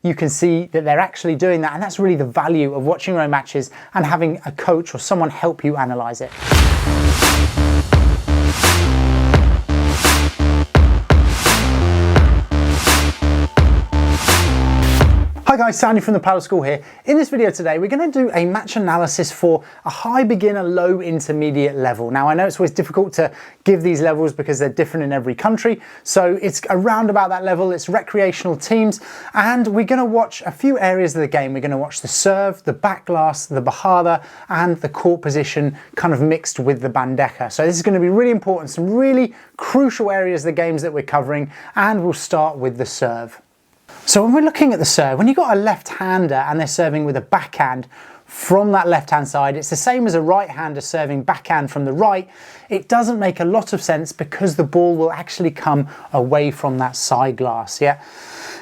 you can see that they're actually doing that, and that's really the value of watching your own matches and having a coach or someone help you analyze it. Hi guys, Sandy from the Padel School here. In this video today, we're going to do a match analysis for a high beginner, low intermediate level. Now I know it's always difficult to give these levels because they're different in every country, so it's around about that level. It's recreational teams, and we're going to watch a few areas of the game. We're going to watch the serve, the back glass, the Bajada, and the court position kind of mixed with the Bandeja. So this is going to be really important, some really crucial areas of the games that we're covering, and we'll start with the serve. So when we're looking at the serve, when you've got a left-hander and they're serving with a backhand from that left-hand side, it's the same as a right-hander serving backhand from the right. It doesn't make a lot of sense because the ball will actually come away from that side glass, yeah?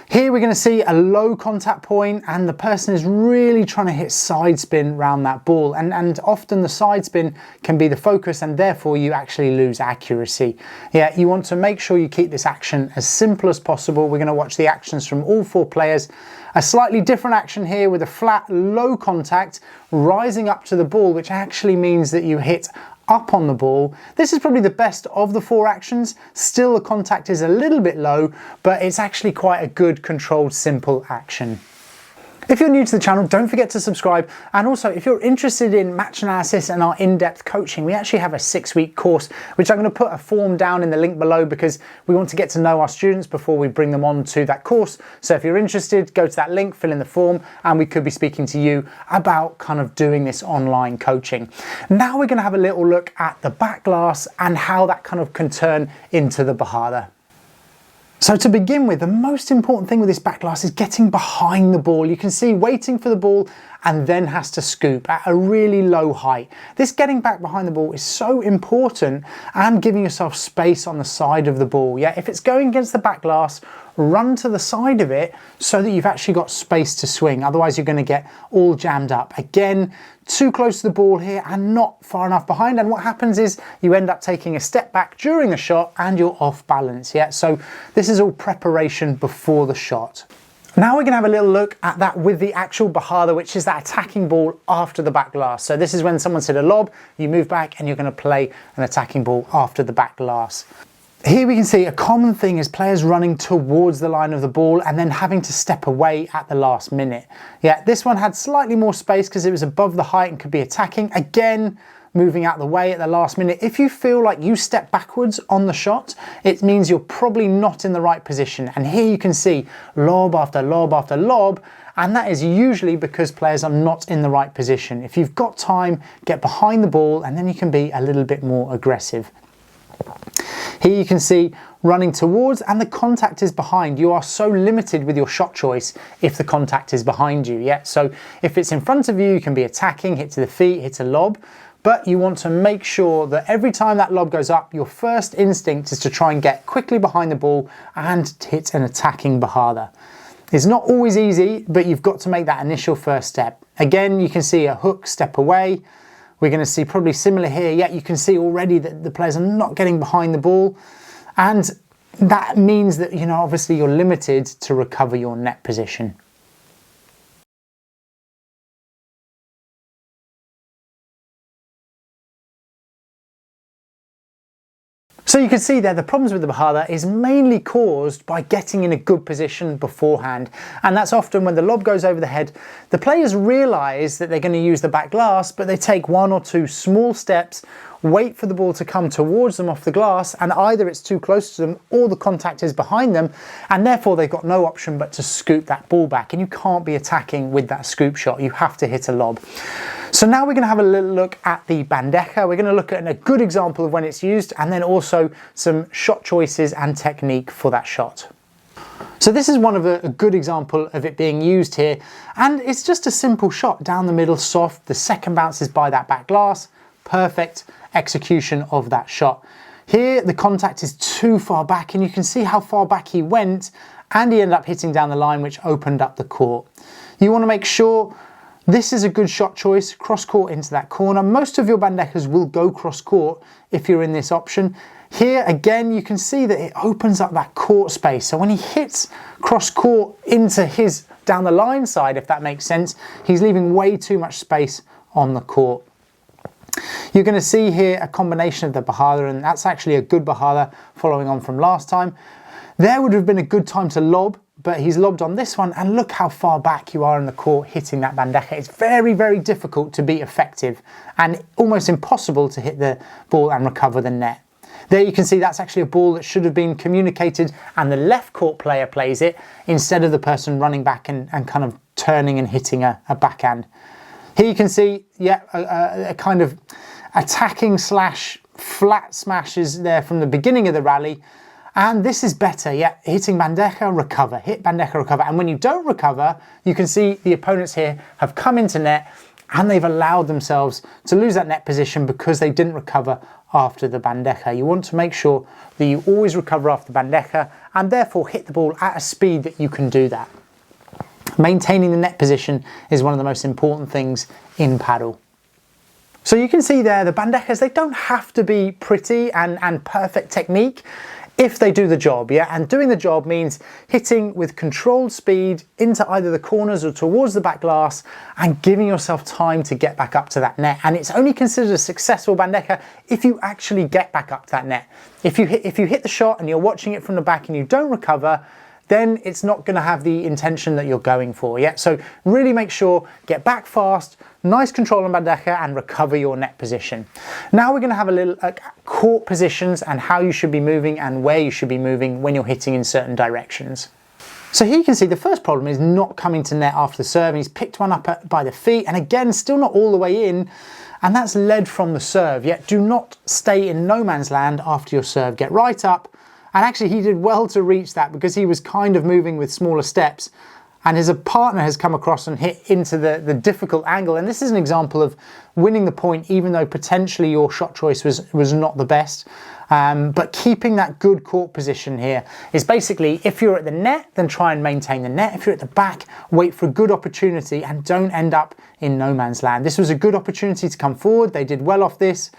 Here we're going to see a low contact point, and the person is really trying to hit side spin around that ball, and often the side spin can be the focus, and therefore you actually lose accuracy. Yeah, you want to make sure you keep this action as simple as possible. We're going to watch the actions from all four players. A slightly different action here with a flat low contact rising up to the ball, which actually means that you hit up on the ball. This is probably the best of the four actions. Still, the contact is a little bit low, but it's actually quite a good, controlled, simple action. If you're new to the channel, don't forget to subscribe. And also, if you're interested in match analysis and our in-depth coaching, we actually have a 6-week course, which I'm going to put a form down in the link below because we want to get to know our students before we bring them on to that course. So if you're interested, go to that link, fill in the form, and we could be speaking to you about kind of doing this online coaching. Now we're going to have a little look at the back glass and how that kind of can turn into the Bajada. So to begin with, the most important thing with this back glass is getting behind the ball. You can see waiting for the ball and then has to scoop at a really low height. This getting back behind the ball is so important, and giving yourself space on the side of the ball. Yeah, if it's going against the back glass, run to the side of it so that you've actually got space to swing. Otherwise you're going to get all jammed up. Again, too close to the ball here and not far enough behind, and what happens is you end up taking a step back during the shot and you're off balance. Yeah, so this is all preparation before the shot. Now we're going to have a little look at that with the actual Bajada, which is that attacking ball after the back glass. So this is when someone's hit a lob, you move back and you're going to play an attacking ball after the back glass. Here we can see a common thing is players running towards the line of the ball and then having to step away at the last minute. Yeah, this one had slightly more space because it was above the height and could be attacking. Again, moving out the way at the last minute. If you feel like you step backwards on the shot, it means you're probably not in the right position. And here you can see lob after lob after lob, and that is usually because players are not in the right position. If you've got time, get behind the ball and then you can be a little bit more aggressive. Here you can see running towards and the contact is behind. You are so limited with your shot choice if the contact is behind you. Yeah, so if it's in front of you, you can be attacking, hit to the feet, hit a lob, but you want to make sure that every time that lob goes up, your first instinct is to try and get quickly behind the ball and hit an attacking Bajada. It's not always easy, but you've got to make that initial first step. Again, you can see a hook step away. We're going to see probably similar here. Yeah, you can see already that the players are not getting behind the ball. And that means that, you know, obviously you're limited to recover your net position. So you can see there the problems with the Bajada is mainly caused by getting in a good position beforehand, and that's often when the lob goes over the head. The players realise that they're going to use the back glass, but they take one or two small steps, wait for the ball to come towards them off the glass, and either it's too close to them or the contact is behind them, and therefore they've got no option but to scoop that ball back, and you can't be attacking with that scoop shot. You have to hit a lob. So now we're going to have a little look at the Bandeja. We're going to look at a good example of when it's used, and then also some shot choices and technique for that shot. So this is one of a good example of it being used here, and it's just a simple shot down the middle, soft. The second bounces by that back glass. Perfect execution of that shot. Here the contact is too far back, and you can see how far back he went, and he ended up hitting down the line, which opened up the court. You want to make sure this is a good shot choice, cross court into that corner. Most of your Bandejas will go cross court if you're in this option. Here again, you can see that it opens up that court space. So when he hits cross court into his down the line side, if that makes sense, he's leaving way too much space on the court. You're going to see here a combination of the Bajada, and that's actually a good Bajada following on from last time. There would have been a good time to lob, but he's lobbed on this one, and look how far back you are in the court hitting that bandeja. It's very, very difficult to be effective and almost impossible to hit the ball and recover the net. There you can see that's actually a ball that should have been communicated, and the left court player plays it instead of the person running back and kind of turning and hitting a backhand. Here you can see, yeah, a kind of attacking slash flat smashes there from the beginning of the rally. And this is better, yeah, hitting bandeja, recover, hit bandeja, recover. And when you don't recover, you can see the opponents here have come into net and they've allowed themselves to lose that net position because they didn't recover after the bandeja. You want to make sure that you always recover after the bandeja and therefore hit the ball at a speed that you can do that. Maintaining the net position is one of the most important things in paddle. So you can see there the bandejas, they don't have to be pretty and perfect technique if they do the job, yeah? And doing the job means hitting with controlled speed into either the corners or towards the back glass and giving yourself time to get back up to that net. And it's only considered a successful bandeja if you actually get back up to that net. If you hit the shot and you're watching it from the back and you don't recover, then it's not going to have the intention that you're going for, yeah? So really make sure, get back fast, nice control on bandeja and recover your net position. Now we're going to have a little court positions and how you should be moving and where you should be moving when you're hitting in certain directions. So here you can see the first problem is not coming to net after the serve, and he's picked one up by the feet, and again, still not all the way in, and that's led from the serve. Yet do not stay in no man's land after your serve. Get right up. And actually he did well to reach that because he was kind of moving with smaller steps, and his partner has come across and hit into the difficult angle. And this is an example of winning the point even though potentially your shot choice was not the best. But keeping that good court position here is basically, if you're at the net, then try and maintain the net. If you're at the back, wait for a good opportunity and don't end up in no man's land. This was a good opportunity to come forward. They did well off this.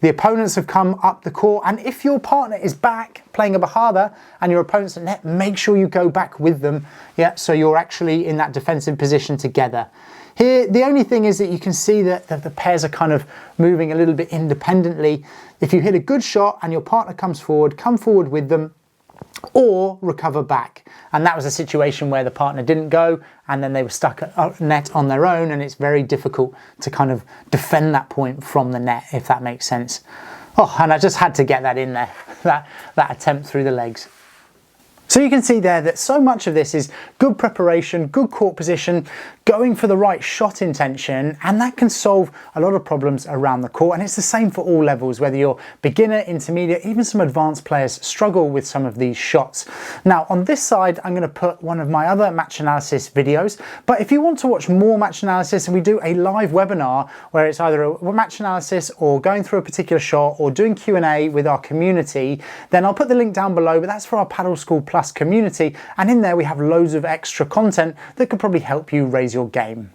The opponents have come up the court, and if your partner is back playing a Bajada and your opponent's at net, make sure you go back with them, yeah, so you're actually in that defensive position together. Here, the only thing is that you can see that the pairs are kind of moving a little bit independently. If you hit a good shot and your partner comes forward, come forward with them or recover back. And that was a situation where the partner didn't go and then they were stuck at net on their own, and it's very difficult to kind of defend that point from the net, if that makes sense. Oh, and I just had to get that in there, that attempt through the legs. So you can see there that so much of this is good preparation, good court position, going for the right shot intention, and that can solve a lot of problems around the court. And it's the same for all levels, whether you're beginner, intermediate, even some advanced players struggle with some of these shots. Now on this side, I'm going to put one of my other match analysis videos, but if you want to watch more match analysis, and we do a live webinar where it's either a match analysis or going through a particular shot or doing Q&A with our community, then I'll put the link down below, but that's for our Paddle School Plus community, and in there we have loads of extra content that could probably help you raise your game.